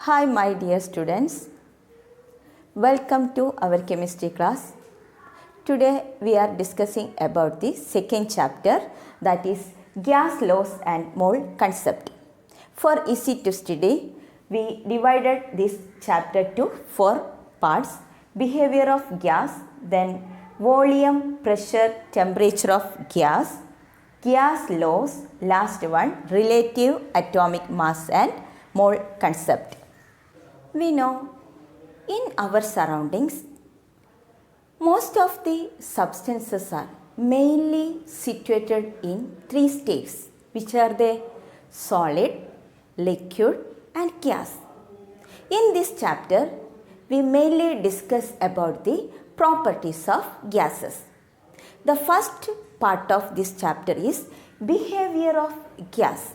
Hi my dear students, welcome to our chemistry class. Today we are discussing about the second chapter, that is gas laws and mole concept. For easy to study, we divided this chapter to 4 parts: behavior of gas, then volume, pressure, temperature of gas, gas laws, last one relative atomic mass and mole concept. We know in our surroundings most of the substances are mainly situated in 3 states, which are the solid, liquid and gas. In this chapter, we mainly discuss about the properties of gases. The first part of this chapter is behavior of gas.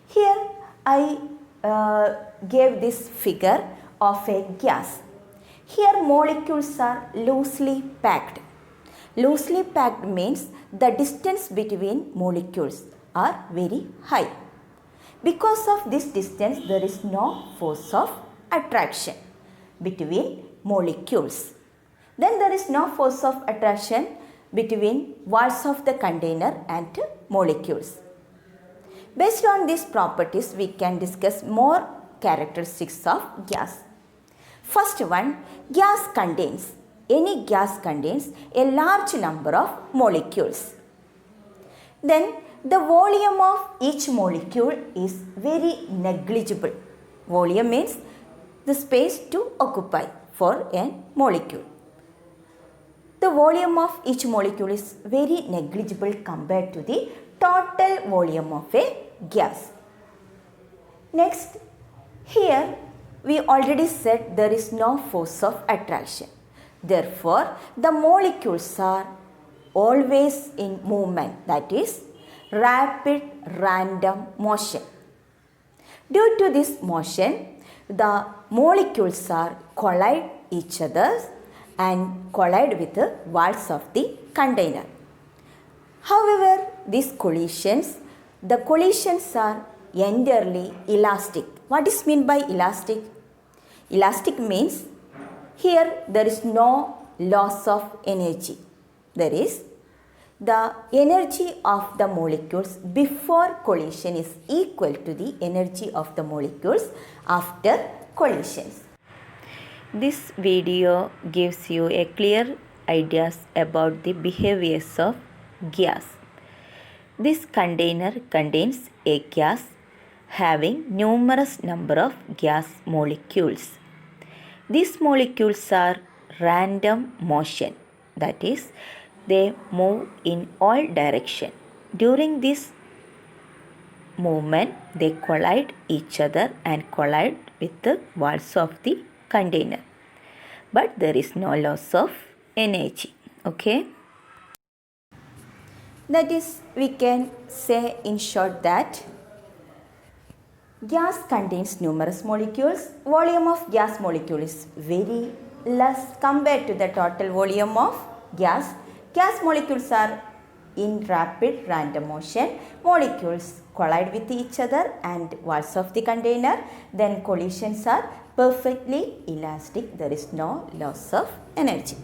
Here I gave this figure of a gas. Here molecules are loosely packed. Loosely packed means the distance between molecules are very high. Because of this distance, there is no force of attraction between molecules. Then there is no force of attraction between walls of the container and molecules. Based on these properties, we can discuss more characteristics of gas. First one, any gas contains a large number of molecules. Then the volume of each molecule is very negligible. Volume means the space to occupy for a molecule. The volume of each molecule is very negligible compared to the total volume of a gas. Next, here we already said there is no force of attraction. Therefore, the molecules are always in movement, that is rapid random motion. Due to this motion, the molecules are collide each other and collide with the walls of the container. However, the collisions are entirely elastic. What is meant by elastic? Elastic means here there is no loss of energy. There is the energy of the molecules before collision is equal to the energy of the molecules after collisions. This video gives you a clear ideas about the behaviors of gas. This container contains a gas having numerous number of gas molecules. These molecules are random motion, that is they move in all direction. During this movement, they collide each other and collide with the walls of the container. But there is no loss of energy. Okay. That is, we can say in short that gas contains numerous molecules. Volume of gas molecule is very less compared to the total volume of gas. Gas molecules are in rapid random motion. Molecules collide with each other and walls of the container. Then collisions are perfectly elastic. There is no loss of energy.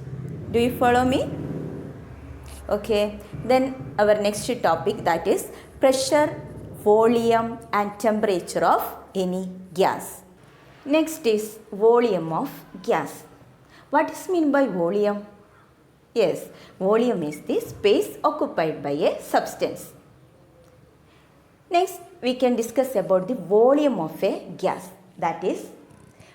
Do you follow me? Okay, then our next topic, that is pressure, volume and temperature of any gas. Next is volume of gas. What is meant by volume? Yes, volume is the space occupied by a substance. Next, we can discuss about the volume of a gas. That is,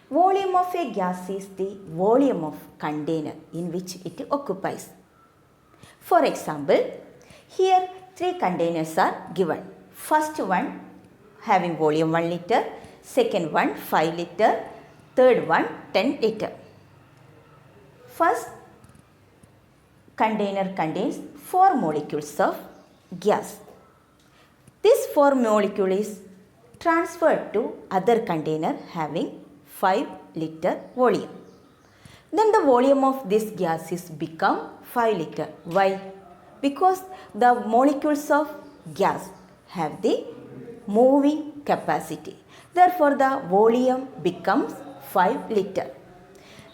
volume of a gas is the volume of container in which it occupies. For example, here 3 containers are given. First one having volume 1 liter, second one 5 liter, third one 10 liter. First container contains 4 molecules of gas. This 4 molecule is transferred to other container having 5 liter volume. Then the volume of this gas is become 5 liter. Why? Because the molecules of gas have the moving capacity. Therefore, the volume becomes 5 liter.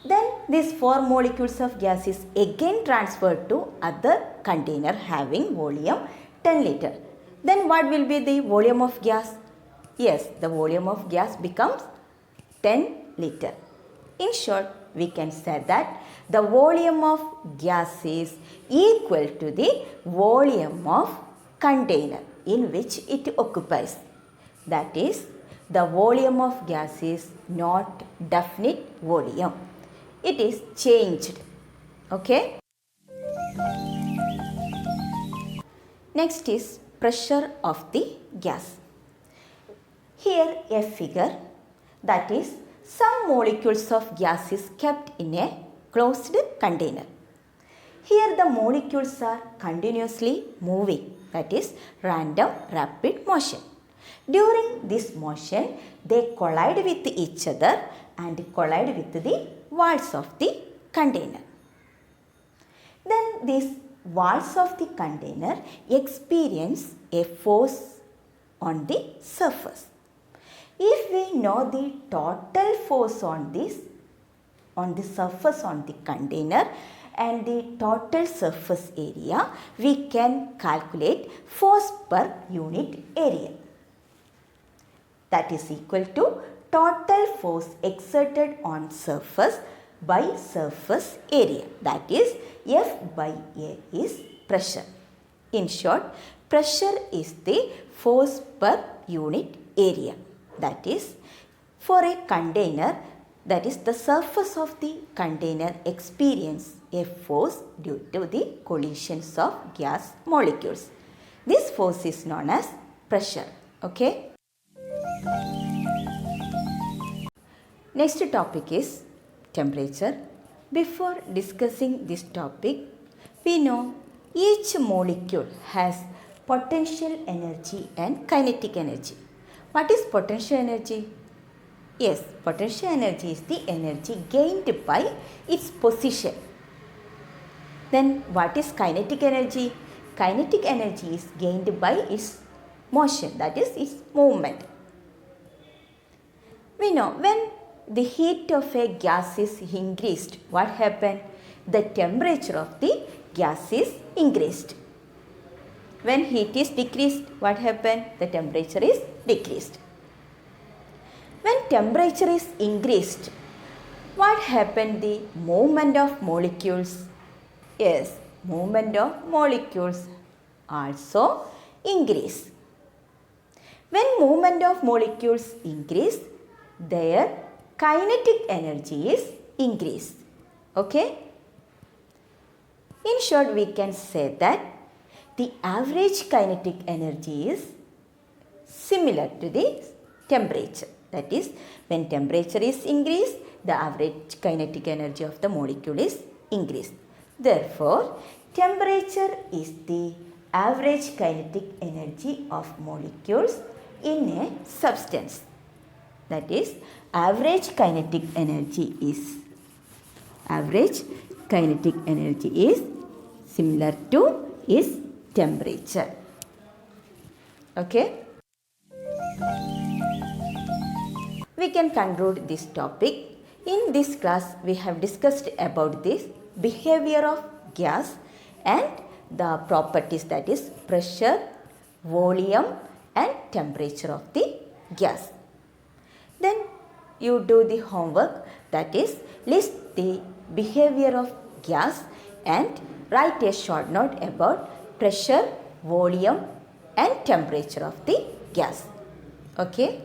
Then these 4 molecules of gas is again transferred to other container having volume 10 liter. Then what will be the volume of gas? Yes, the volume of gas becomes 10 liter. In short, we can say that the volume of gas is equal to the volume of container in which it occupies. That is, the volume of gas is not definite volume. It is changed. Okay. Next is pressure of the gas. Here a figure, that is, some molecules of gas is kept in a closed container. Here the molecules are continuously moving, that is random rapid motion. During this motion, they collide with each other and collide with the walls of the container. Then these walls of the container experience a force on the surface. If we know the total force on the surface on the container and the total surface area, we can calculate force per unit area. That is equal to total force exerted on surface by surface area. That is F by A is pressure. In short, pressure is the force per unit area. That is, for a container, that is the surface of the container experience a force due to the collisions of gas molecules. This force is known as pressure. Okay. Next topic is temperature. Before discussing this topic, we know each molecule has potential energy and kinetic energy. What is potential energy? Yes, potential energy is the energy gained by its position. Then what is kinetic energy? Kinetic energy is gained by its motion, that is its movement. We know when the heat of a gas is increased, what happened? The temperature of the gas is increased. When heat is decreased, what happened? The temperature is decreased. When temperature is increased, what happened? The movement of molecules. Yes, movement of molecules also increase. When movement of molecules increase, their kinetic energy is increased. Okay? In short, we can say that the average kinetic energy is similar to the temperature. That is, when temperature is increased, the average kinetic energy of the molecule is increased. Therefore, temperature is the average kinetic energy of molecules in a substance. That is, average kinetic energy is similar to its temperature. Okay. We can conclude this topic. In this class, we have discussed about this behavior of gas and the properties, that is pressure, volume and temperature of the gas. Then you do the homework, that is list the behavior of gas and write a short note about pressure, volume and temperature of the gas. Okay.